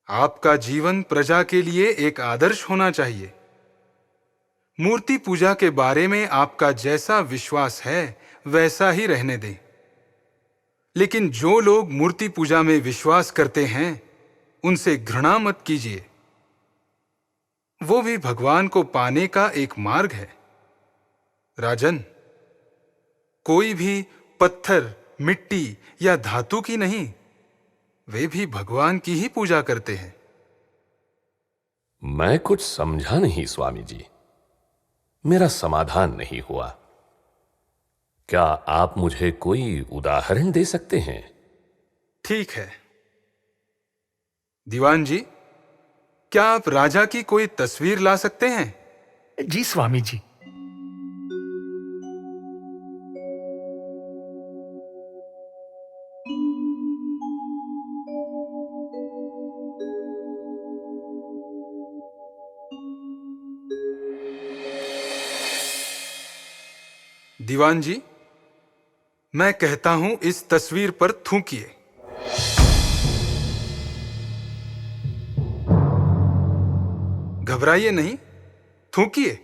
आपका जीवन प्रजा के लिए एक आदर्श होना चाहिए। मूर्ति पूजा के बारे में आपका जैसा विश्वास है वैसा ही रहने दें। लेकिन जो लोग मूर्ति पूजा में विश्वास करते हैं उनसे घृणा मत कीजिए। वो भी भगवान को पाने का एक मार्ग है। राजन, कोई भी पत्थर, मिट्टी या धातु की नहीं, वे भी भगवान की ही पूजा करते हैं। मैं कुछ समझा नहीं स्वामी जी, मेरा समाधान नहीं हुआ। क्या आप मुझे कोई उदाहरण दे सकते हैं? ठीक है दीवान जी, क्या आप राजा की कोई तस्वीर ला सकते हैं? जी स्वामी जी। दीवान जी, मैं कहता हूं इस तस्वीर पर थूकिए। घबराइए नहीं, थूकिए।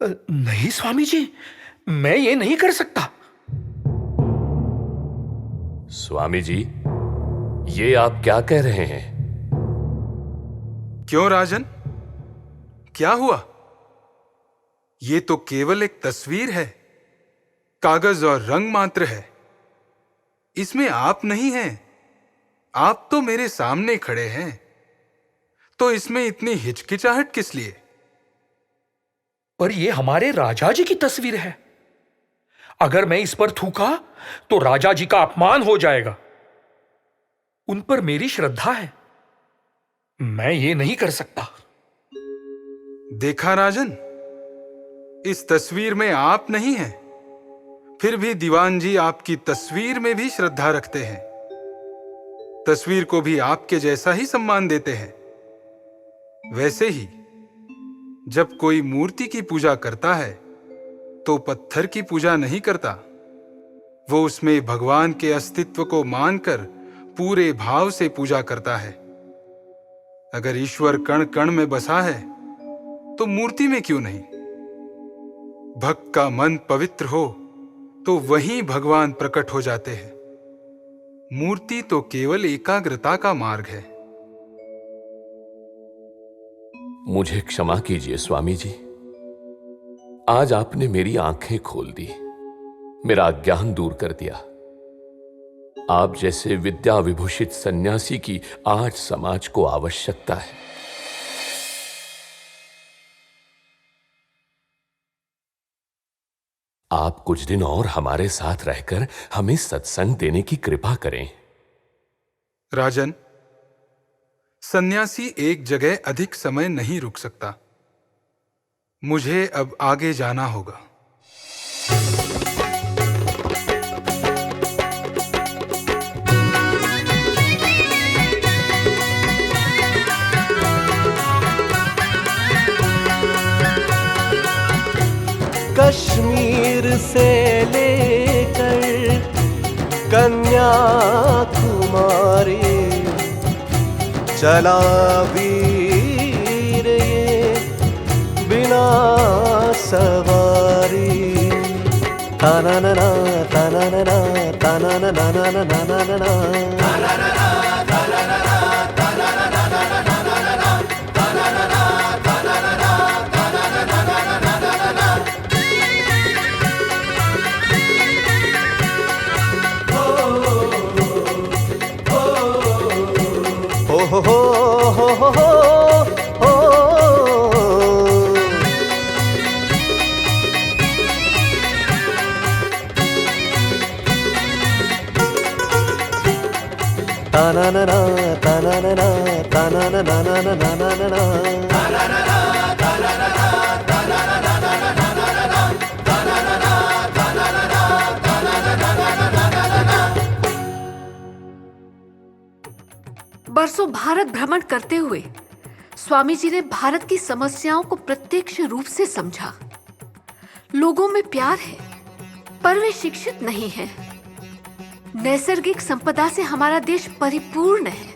नहीं स्वामी जी, मैं ये नहीं कर सकता। स्वामी जी, ये आप क्या कह रहे हैं? क्यों राजन, क्या हुआ? ये तो केवल एक तस्वीर है, कागज और रंग मात्र है। इसमें आप नहीं हैं। आप तो मेरे सामने खड़े हैं, तो इसमें इतनी हिचकिचाहट किस लिए? पर यह हमारे राजा जी की तस्वीर है। अगर मैं इस पर थूका तो राजा जी का अपमान हो जाएगा। उन पर मेरी श्रद्धा है, मैं ये नहीं कर सकता। देखा राजन, इस तस्वीर में आप नहीं हैं, फिर भी दीवान जी आपकी तस्वीर में भी श्रद्धा रखते हैं। तस्वीर को भी आपके जैसा ही सम्मान देते हैं। वैसे ही जब कोई मूर्ति की पूजा करता है तो पत्थर की पूजा नहीं करता। वो उसमें भगवान के अस्तित्व को मानकर पूरे भाव से पूजा करता है। अगर ईश्वर कण कण में बसा है तो मूर्ति में क्यों नहीं? भक्त का मन पवित्र हो तो वहीं भगवान प्रकट हो जाते हैं। मूर्ति तो केवल एकाग्रता का मार्ग है। मुझे क्षमा कीजिए स्वामी जी, आज आपने मेरी आंखें खोल दी, मेरा अज्ञान दूर कर दिया। आप जैसे विद्या विभूषित सन्यासी की आज समाज को आवश्यकता है। आप कुछ दिन और हमारे साथ रहकर हमें सत्संग देने की कृपा करें। राजन, सन्यासी एक जगह अधिक समय नहीं रुक सकता। मुझे अब आगे जाना होगा। कश्मीर से लेकर कन्याकुमारी चला वीर ये बिना सवारी। ताना ना ना ताना ना ना ताना ना ना ना ना ना ना ना। हो हो हो हो हो ताना ना ना ताना ना ना ताना ना ना ना ना ना ना ना। बरसों भारत भ्रमण करते हुए स्वामी जी ने भारत की समस्याओं को प्रत्यक्ष रूप से समझा। लोगों में प्यार है, पर वे शिक्षित नहीं हैं। नैसर्गिक संपदा से हमारा देश परिपूर्ण है,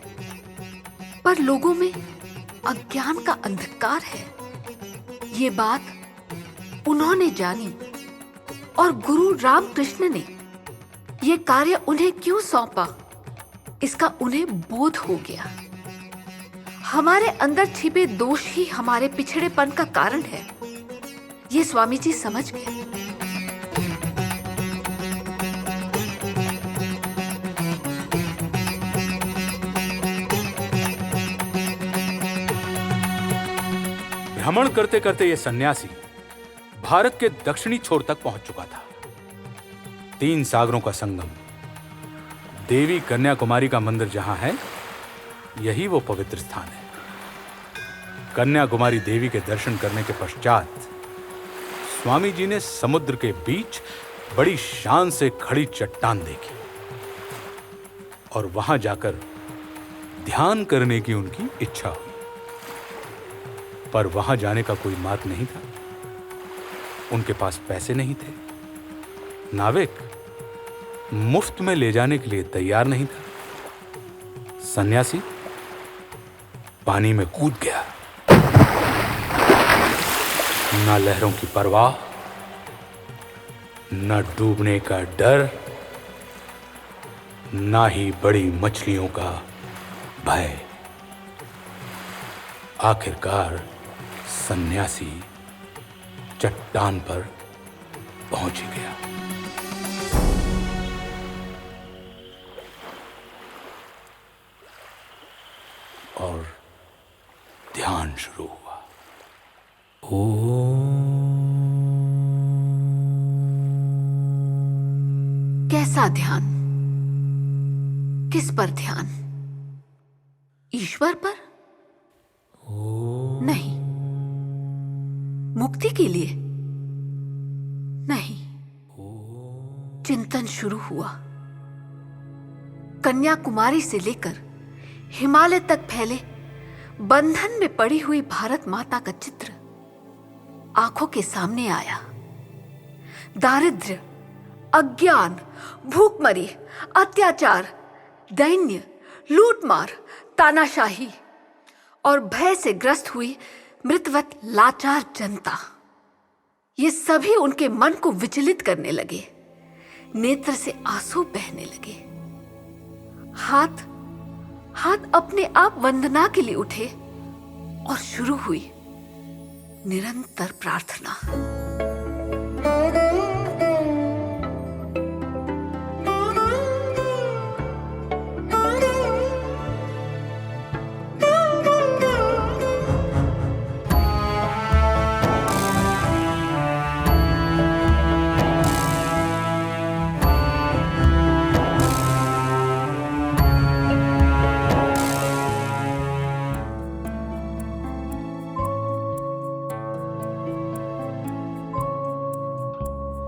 पर लोगों में अज्ञान का अंधकार है। ये बात उन्होंने जानी और गुरु रामकृष्ण ने ये कार्य उन्हें क्यों सौंपा, इसका उन्हें बोध हो गया। हमारे अंदर छिपे दोष ही हमारे पिछड़ेपन का कारण है, ये स्वामी जी समझ गए। भ्रमण करते करते यह सन्यासी भारत के दक्षिणी छोर तक पहुंच चुका था। 3 सागरों का संगम, देवी कन्याकुमारी का मंदिर जहां है, यही वो पवित्र स्थान है। कन्याकुमारी देवी के दर्शन करने के पश्चात स्वामी जी ने समुद्र के बीच बड़ी शान से खड़ी चट्टान देखी और वहां जाकर ध्यान करने की उनकी इच्छा हुई। पर वहां जाने का कोई मार्ग नहीं था। उनके पास पैसे नहीं थे। नाविक मुफ्त में ले जाने के लिए तैयार नहीं था। सन्यासी पानी में कूद गया। न लहरों की परवाह, न डूबने का डर, न ही बड़ी मछलियों का भय। आखिरकार सन्यासी चट्टान पर पहुंच गया। और ध्यान शुरू हुआ। कैसा ध्यान? किस पर ध्यान? ईश्वर पर? नहीं। मुक्ति के लिए? नहीं। चिंतन शुरू हुआ। कन्याकुमारी से लेकर हिमालय तक फैले बंधन में पड़ी हुई भारत माता का चित्र आंखों के सामने आया। दारिद्र्य, अज्ञान, भूखमरी, अत्याचार, दैन्य, लूटमार, तानाशाही और भय से ग्रस्त हुई मृतवत लाचार जनता, ये सभी उनके मन को विचलित करने लगे। नेत्र से आंसू बहने लगे। हाथ अपने आप वंदना के लिए उठे और शुरू हुई निरंतर प्रार्थना।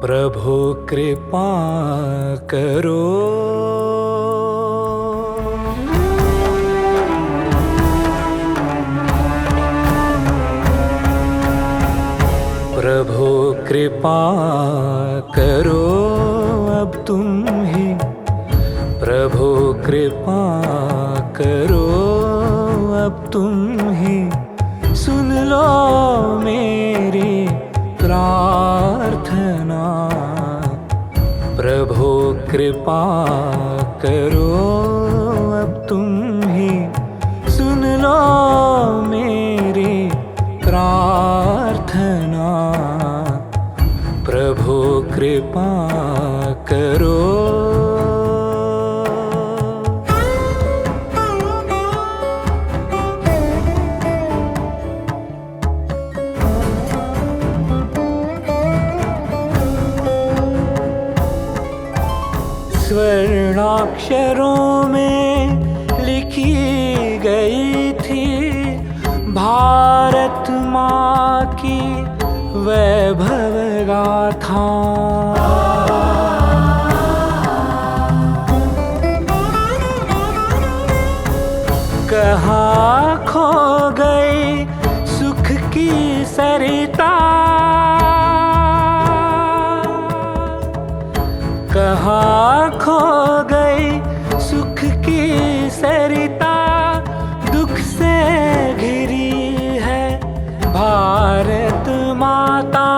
प्रभु कृपा करो, प्रभु कृपा करो अब तुम ही, प्रभु कृपा करो अब तुम ही, सुन लो मेरी प्रार्थना। प्रभु कृपा करो अब तुम ही, सुन लो मेरी प्रार्थना। प्रभु कृपा करो। स्वर्णाक्षरों में लिखी गई थी भारत माँ की वैभव गाथा। कहाँ खो गई सुख की सरिता, दुख से घिरी है भारत माता।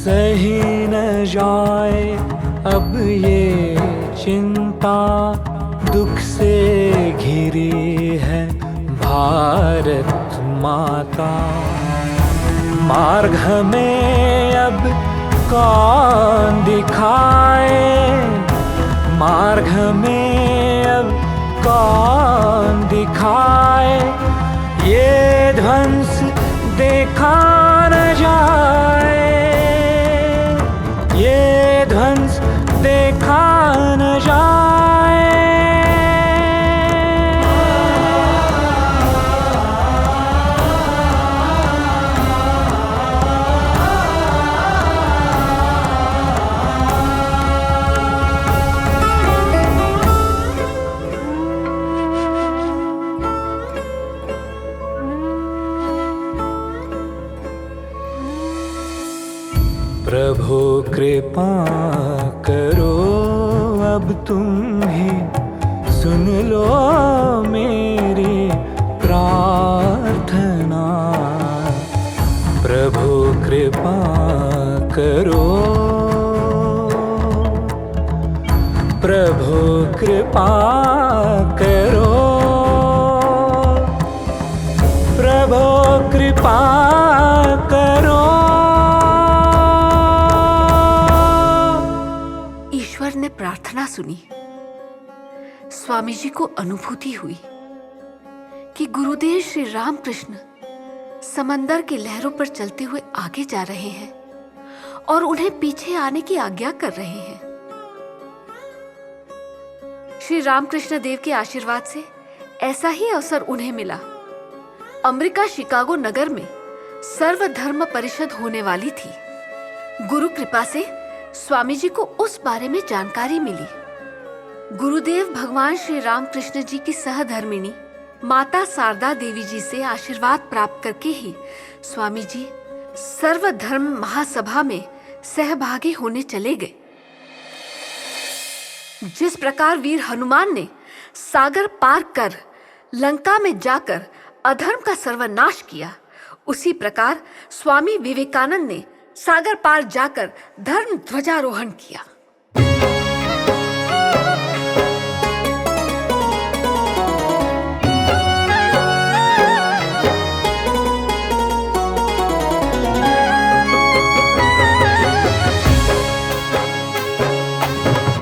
सही न जाए अब ये चिंता, दुख से घिरी है भारत माता। मार्ग हमें अब कौन दिखाए, मार्ग हमें अब कौन दिखाए, ये ध्वंस देखा न जाए, ये ध्वंस देखा न जाए। प्रभु कृपा करो अब तुम ही, सुन लो मेरी प्रार्थना। प्रभु कृपा करो, प्रभु कृपा करो, प्रभु कृपा करो। ईश्वर ने प्रार्थना सुनी। स्वामी जी को अनुभूति हुई कि गुरुदेव श्री रामकृष्ण समंदर की लहरों पर चलते हुए आगे जा रहे हैं और उन्हें पीछे आने की आज्ञा कर रहे हैं। श्री रामकृष्ण देव के आशीर्वाद से ऐसा ही अवसर उन्हें मिला। अमेरिका शिकागो नगर में सर्वधर्म परिषद होने वाली थी। गुरु कृपा से स्वामी जी को उस बारे में जानकारी मिली। गुरुदेव भगवान श्री रामकृष्ण जी की सहधर्मिणी माता शारदा देवी जी से आशीर्वाद प्राप्त करके ही स्वामी जी सर्वधर्म महासभा में सहभागी होने चले गए। जिस प्रकार वीर हनुमान ने सागर पार कर लंका में जाकर अधर्म का सर्वनाश किया, उसी प्रकार स्वामी विवेकानंद ने सागर पार जाकर धर्म ध्वजारोहण किया।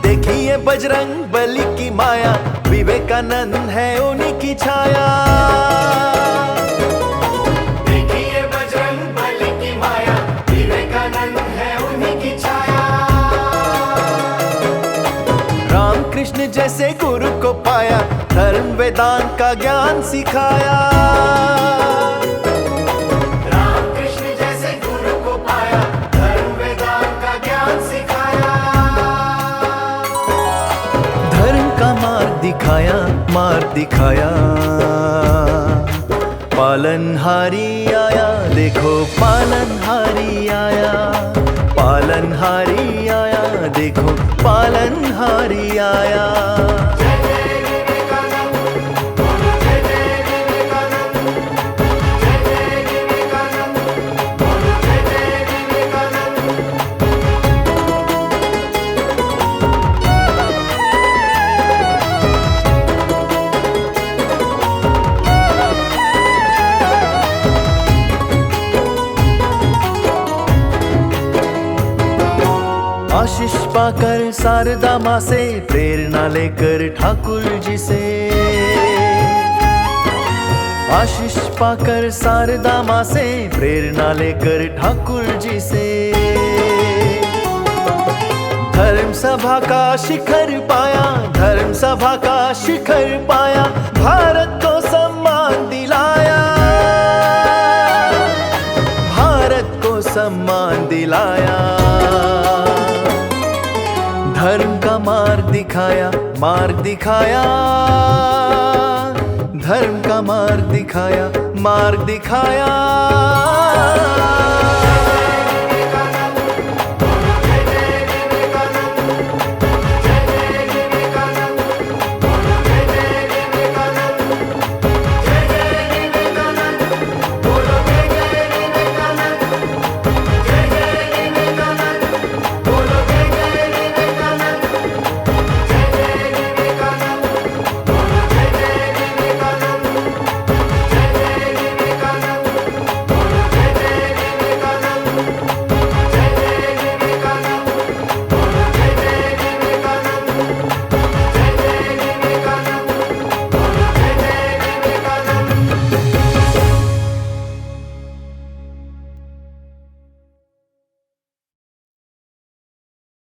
देखिए बजरंग बली की माया, विवेकानंद है उन्हीं की छाया। देखिए बजरंग बली की माया, विवेकानंद है उन्हीं की छाया। रामकृष्ण जैसे गुरु को पाया, धर्म वेदांत का ज्ञान सिखाया। रामकृष्ण जैसे गुरु को पाया, धर्म वेदांत का ज्ञान सिखाया। धर्म का मार्ग दिखाया, मार्ग दिखाया। पालनहारी आया, देखो पालनहारी आया। पालनहारी आया, देखो पालनहारी आया। आशीष पाकर शारदा माँ से प्रेरणा लेकर ठाकुर जी से। आशीष पाकर शारदा माँ से प्रेरणा लेकर ठाकुर जी से। धर्म सभा का शिखर पाया, धर्म सभा का शिखर पाया, भारत को सम्मान दिलाया, भारत को सम्मान दिलाया। धर्म का मार्ग दिखाया, मार्ग दिखाया, धर्म का मार्ग दिखाया, मार्ग दिखाया।